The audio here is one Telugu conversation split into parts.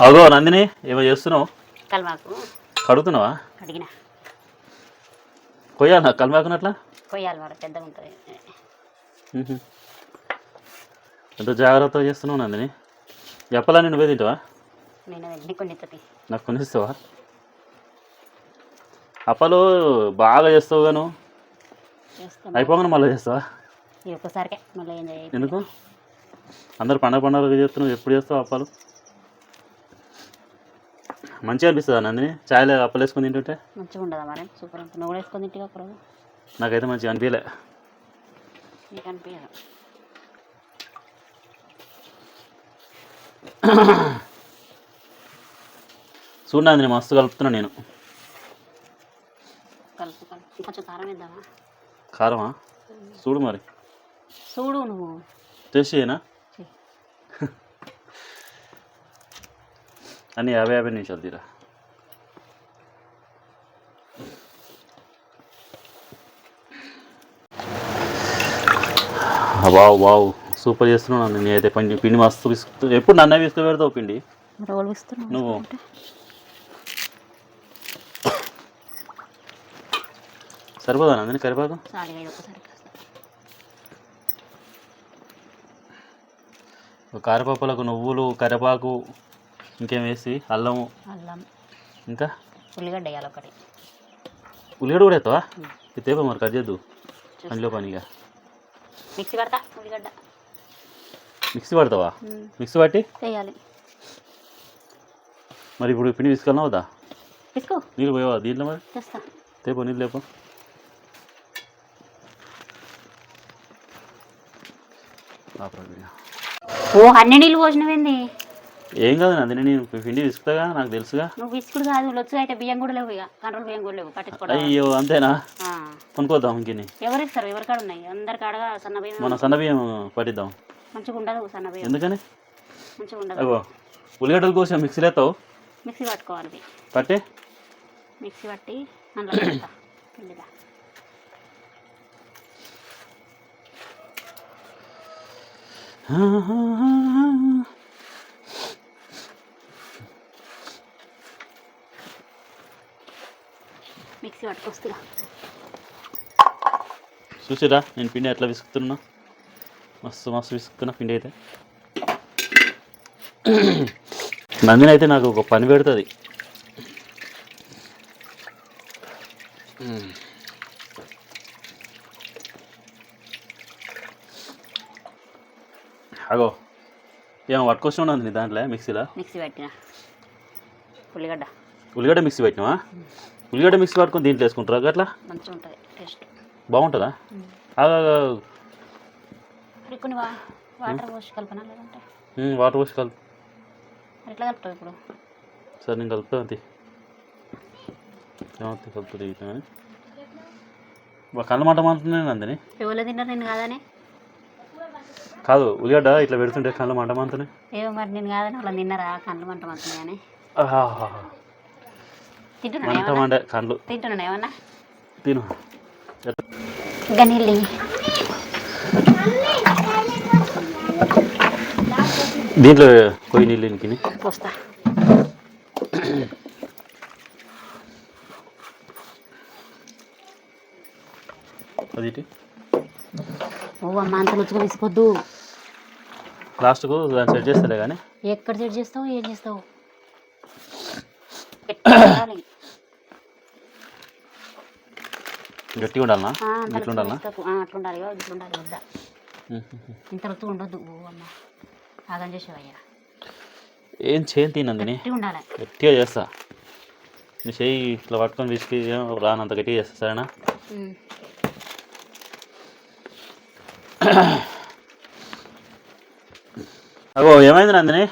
అగో నందిని ఏమో చేస్తున్నావు? కల్మాకు కడుగుతున్నావా? అడిగిన కొయ్యాలి కలిమాకునట్లా కొయ్యాలి మరి పెద్దగా ఉంటుంది. ఎంత జాగ్రత్తగా చేస్తున్నావు నందిని. చెప్పాలని నువ్వే తింటావా? నేను వెంటనే కొన్ని ఎత్తుతాయి. నాకు కొనిస్తావా? అప్పలు బాగా చేస్తావు గాను అయిపోగానే మళ్ళీ చేస్తావా? ఇది ఒక్కసారికే మళ్ళీ ఏం చేయాలి? ఎందుకు అందరు పండగ చేస్తున్నావు? ఎప్పుడు చేస్తావు అప్పాలు? మంచిగా అనిపిస్తుందా నందిని చాయ్లో అప్పలు వేసుకొని తింటుంటే? మంచిగా ఉండదా మరి? సూపర్ ఉంటుంది. నువ్వు కూడా వేసుకొని తింటే ఒకరోజు. నాకైతే మంచిగా అనిపించలే. నీకు అనిపించదు. చూడు నందిని మస్తు కలుపుతున్నా నేను. కలుపు కలుపు కొంచెం కారం వేద్దామా? కారమా? చూడు మరి చూడు నువ్వు టేస్ట్ చేయనా? అన్నీ 50 నిమిషాలు తీరా. వావ్ వావ్ సూపర్ చేస్తున్నావు. నేను అయితే పిండి మస్తు విసుకుతూ. ఎప్పుడు నన్నే విసుకు పెడతావు పిండి నువ్వు. సరిపోదా నందిని కరివేపాకు? కారపప్పులకు నువ్వులు కరివేపాకు ఇంకేం వేసి అల్లము ఇంకా ఉల్లిగడ్డ వేయాలి ఒకటి. ఉల్లిగడ్డ కూడా వేస్తావా? తేపా మరి కట్ చేద్దు అందులో పనిగా. మిక్సీ పడతా ఉల్లిగడ్డ. మిక్సీ పడతావా? మిక్సీ పట్టి వేయాలి. మరి ఇప్పుడు పిండి తీసుకెళ్ళినా వద్దా? తీసుకో. నీళ్ళు పోయావా దీంట్లో? మరి తెస్తా. తేపో నీళ్ళు లేపో. ఓ అన్ని నీళ్ళు పోసినవేంది? ఏం కాదు నందిని నేను పిండి విసుకుతాగా, నాకు తెలుసుగా. నువ్వు విసుకుడు కాదు లొచ్చు. అయితే బియ్యం కూడా లేవు, ఇక కంట్రోల్ బియ్యం కూడా లేవు పట్టించుకోవడం. అయ్యో అంతేనా? కొనుక్కోద్దాం ఇంకిని. ఎవరు ఇస్తారు? ఎవరి కాడ ఉన్నాయి? అందరి కాడగా సన్న బియ్యం. మన సన్న బియ్యం పట్టిద్దాం. మంచిగా ఉండదు సన్న బియ్యం. ఎందుకని? మంచిగా ఉండదు. అగో ఉల్లిగడ్డల కోసం మిక్సీలో వేస్తావు? మిక్సీ పట్టుకోవాలి. పట్టి మిక్సీ పట్టి అందులో పెడతా పిండిగా. మిక్సీ పట్టుకొస్తా. చూసిరా నేను పిండి ఎట్లా విసుకుతున్నా? మస్తు మస్తు విసుకుతున్నా పిండి అయితే. నందిని అయితే నాకు ఒక పని పెడుతుంది. అగో ఏమో పట్టుకొచ్చిన నందిని దాంట్లో మిక్సీలో. మిక్సీ పట్టిన ఉల్లిగడ్డ. ఉల్లిగడ్డ మిక్సీ పెట్టినావా? ఉల్లిగడ్డ మిక్సీ పట్టుకొని దీంట్లో వేసుకుంటారా? అట్లా మంచిగా ఉంటుంది టేస్ట్. బాగుంటుందా? కొన్ని వాటర్ పోసి కలపనా లేదంటే? వాటర్ పోసి కలుపు. ఎట్లా కలుపుతావు ఇప్పుడు? సరే నేను కలుపుతా. అంతే ఏమవుతుంది కలుపుతుంది కానీ కళ్ళ మాట మారుతున్నాను అందని. ఎవరు తిన్నారు? నేను కాదని కాదు ఉల్లిగడ్డ ఇట్లా పెడుతుంటే కళ్ళు మంట మారుతున్నాయి. ఏమో మరి నేను కాదని వాళ్ళ తిన్నారా? కళ్ళు మంట మారుతున్నాయి అని తింటున్నాను. కళ్ళు తింటున్నాను ఏమన్నా తిను. గనీళ్ళు దీంట్లో కొయ్యి నీళ్ళు ఇంకిని పోస్తా. అది ఓ అమ్మ అంత రుచిగా తీసుకోవద్దు. లాస్ట్కు దాన్ని సెట్ చేస్తలే కానీ. ఎక్కడ సెట్ చేస్తావు? ఏం చేస్తావు? గట్టిగా ఉండాలనా? ఇట్లా ఉండాలనా? అట్లుండాలి. ఇట్లుండాలి. వద్ద ఇంత రుచి ఉండొద్దు. ఓ అమ్మ ఆగం చేసేవయ్యా. ఏం చేయను తినండి. ఉండాలి. గట్టిగా చేస్తా. నీ చెయ్యి ఇట్లా పట్టుకొని విసికి రానంత గట్టిగా చేస్తా. సరేనా? అగో ఏమైంది నందిని?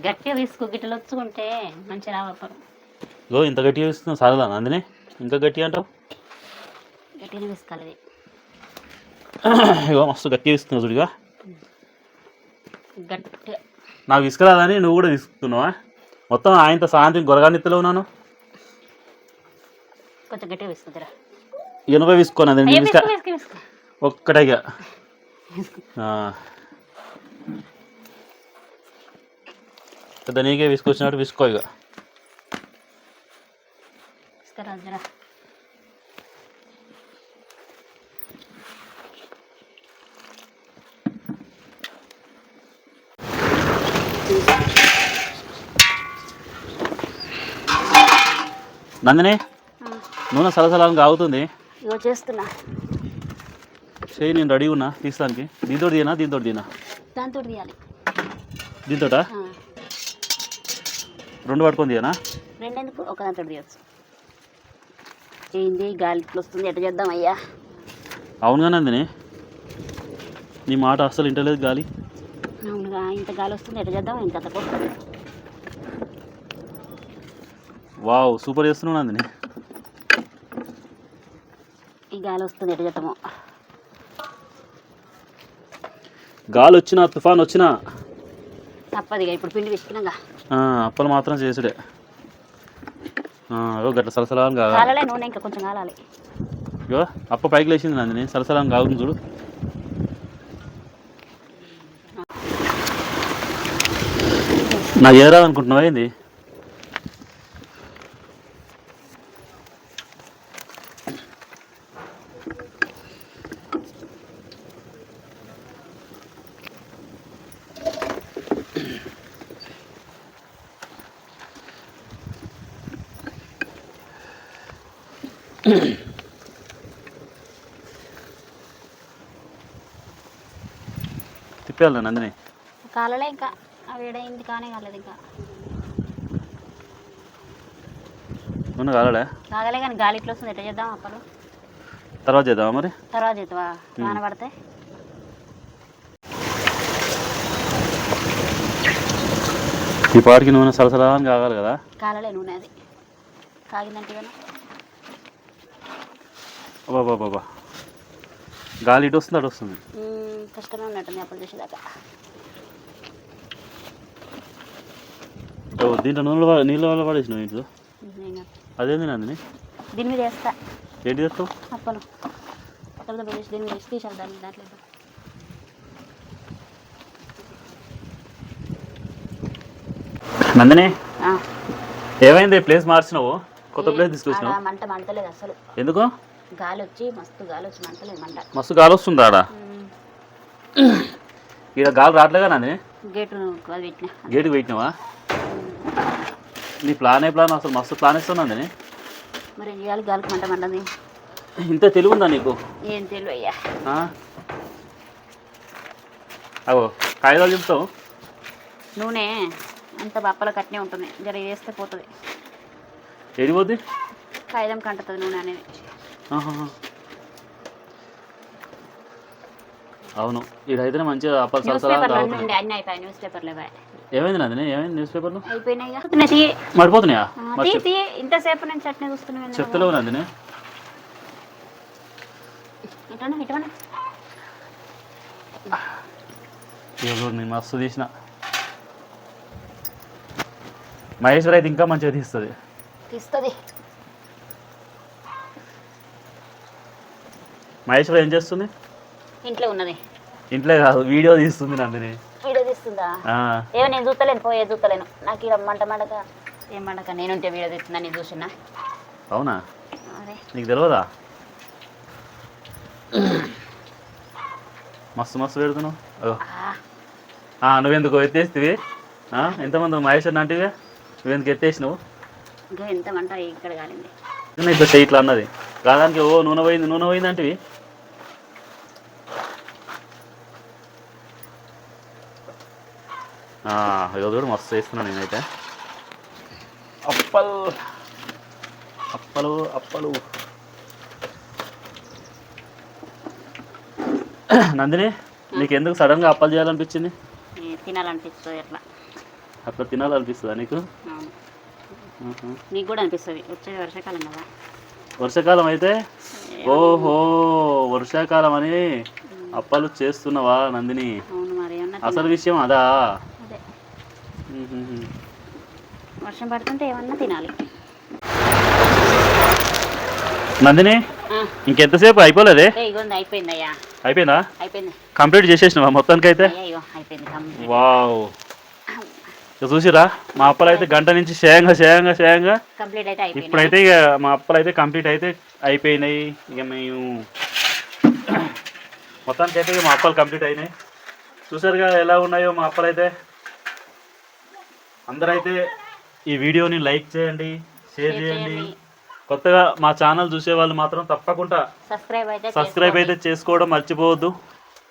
గట్టిగా తీసుకో. గిట్టలు వచ్చుకుంటే మంచి రావాలి. గో ఇంత గట్టిగా ఇస్తున్నావు సరదా నందిని? ఇంకా గట్టిగా అంటావు? గట్టిగా తీసుకోవాలి. ఇగో మస్తు గట్టిగా ఇస్తున్నావు చూడిగా. గట్టిగా నాకు విసుకరాదని నువ్వు కూడా విసుకుతున్నావా? మొత్తం ఆయనతో సాయంత్రం గొరగానిత్తలో ఉన్నాను. కొంచెం గట్టిగా విసుకుతురా. ఎనుక విసుకోనండి ఒక్కటేగా. పెద్ద నీకే విసుకొచ్చినట్టు విసుకో ఇక. తీసుకురాజరా. నందిని నూనె సలసలానికి కాగుతుంది. ఇగో చేస్తున్నా. చేయి నేను రెడీ ఉన్నా తీస్తానికి. దీంతో తీయనా దీంతో తీయనా? దాంతో తీయాలి. దీంతోటా? రెండు పట్టుకొని తీయనా? రెండెందుకు, ఒక దాంతో తీయచ్చు. ఏంది గాలి ఇట్లా వస్తుంది, ఎట్లా చేద్దాం అయ్యా? అవునుగా నందిని, నీ మాట అస్సలు వింటలేదు గాలి. అవునుగా, ఇంత గాలి వస్తుంది, ఎట్లా చేద్దాం ఇంత తక్కువ. వావ్ సూపర్ చేస్తున్నావు నందిని. ఈ గాలి వస్తుంది, ఎట్లా చేద్దాము? గాలి వచ్చినా తుఫాన్ వచ్చినా తప్పదిగా. ఇప్పుడు పిండి పిసికినాగా అప్పలు మాత్రం చేసుడే. గట్ల సలసలాన్ని కాగాలి. కాలాలే నూనె ఇంకా కొంచెం కాలాలి. ఇగో అప్ప పైకి లేచింది నందిని, సలసలాన్ని కాగుతుంది చూడు. నాకు ఏరాదనుకుంటున్నావా ఏంది? తిప్పేయాలి నందిని. కాలలే ఇంకా, అవి ఏడైంది కానీ కాలేదు ఇంకా. నూనె కాలలే? కాగలే కానీ గాలి ఇట్లా వస్తుంది, ఎట్లా చేద్దాం అప్పలు? తర్వాత చేద్దామా మరి? తర్వాత చేద్దావా? వాన పడితే ఈ పాటికి నూనె సలసలాన్ని కాగాలి కదా. కాలలే నూనె, అది కాగిందంటే కదా. బాబా గాలి ఇటు వస్తుంది అటు వస్తుంది. కష్టమే ఉన్నట్టుంది అప్పుడు చేసేదాకా. దీంట్లో నీళ్ళ వల్ల పడేసినావు ఇంట్లో. అదేంది నందిని? దీని మీద వేస్తా. ఏంటి చేస్తావు? అప్పలు తర్వాత పడేసి దీని మీద వేసి తీసాలి దాంట్లో. నందిని ఏమైంది? ప్లేస్ మార్చినావు, కొత్త ప్లేస్ తీసుకొచ్చినావు. మంట మంటలేదు అసలు. ఎందుకు? గాలి వచ్చి మస్తు గాలి వచ్చి మంటలేదు మంట. మస్తు గాలి వస్తుంది ఆడ. ఇక్కడ గాలి రావట్లేదా నందిని? గేటుకి పెట్టినావా? నీ ప్లాన్ అసలు మస్తు ప్లాన్ ఇస్తావు నందిని. మరి చేయాలి, గాలికి మంట మంటది. ఇంత తెలివి ఉందా నీకు? ఏం తెలివి అయ్యా. అవో కాగితాలు చెప్తావు. నూనె అంత బప్పల కట్నే ఉంటుంది, జర వేస్తే పోతుంది. ఏడిపోద్ది? కాగితం కంటుతుంది నూనె అనేది. అవును, ఈడైతేనే మంచిగా అప్పలు న్యూస్ పేపర్లు అన్నీ అయిపోయాయి. న్యూస్ పేపర్లు ఏమైంది నందిని? ఏమైంది న్యూస్ పేపర్లు? అయిపోయినాయి. మడిపోతున్నాయా? ఇంతసేపు నేను చట్నీ చూస్తున్నాను. చెప్తలేవు నందిని. నేను మస్తు తీసిన. మహేశ్వర్ అయితే ఇంకా మంచిగా తీస్తుంది. మహేశ్వర్ ఏం చేస్తుంది? ఇంట్లో ఉన్నది. ఇంట్లో కాదు, వీడియో తీస్తుంది నందిని. వీడియో తీస్తుందా? ఏమో నేను చూస్తలేను, పోయే చూస్తలేను. నాకు ఇలా మంట మండక ఏం మండక నేనుంటే వీడియో తీస్తున్నా, నేను చూసినా. అవునా? నీకు తెలియదా? మస్తు పెడుతున్నావు. నువ్వెందుకు ఎత్తేస్తావి? ఎంతమంది మహేశ్వర్ అంటివి, నువ్వెందుకు ఎత్తేసినావు? ఇంకా ఎంత మంట ఇక్కడ కాలింది. ఇట్లా ఇట్లా అన్నది కాదానికి. నూనె పోయింది అంటివి. ఇదో కూడా మస్తు చేస్తున్నాను నేనైతే. అప్పలు నందిని, నీకు ఎందుకు సడన్గా అప్పలు చేయాలనిపించింది? తినాలనిపిస్తుంది. అట్లా తినాలనిపిస్తుందా నీకు? నీకు కూడా అనిపిస్తుంది. వచ్చేది వర్షాకాలం కదా. వర్షాకాలం అయితే ఓహో వర్షాకాలం అని అప్పాలు చేస్తున్నావా నందిని? అసలు విషయం అదా? వర్షం పడుతుంటే ఏమన్నా తినాలి. నందిని ఇంకెంతసేపు అయిపోలేదే? అయిపోయిందయ్యా. అయిపోయిందా? అయిపోయింది. కంప్లీట్ చేసేసినావా మొత్తానికి అయితే? అయిపోయింది. వావ్ ఇక చూసిరా మా అప్పలు అయితే గంట నుంచి చేయంగా కంప్లీట్ అయితే అయిపోయింది. ఇప్పుడైతే ఇక మా అప్పలు అయితే కంప్లీట్ అయితే అయిపోయినాయి. ఇక మేము మొత్తానికి అయితే ఇక మా అప్పలు కంప్లీట్ అయినాయి. చూసారుగా ఎలా ఉన్నాయో మా అప్పలు అయితే. అందరైతే ఈ వీడియోని లైక్ చేయండి, షేర్ చేయండి. కొత్తగా మా ఛానల్ చూసే వాళ్ళు మాత్రం తప్పకుండా సబ్స్క్రైబ్ అయితే చేసుకోవడం మర్చిపోవద్దు.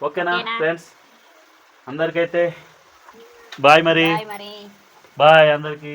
ఓకేనా ఫ్రెండ్స్? అందరికైతే బాయ్ మరి. బాయ్ అందరికీ.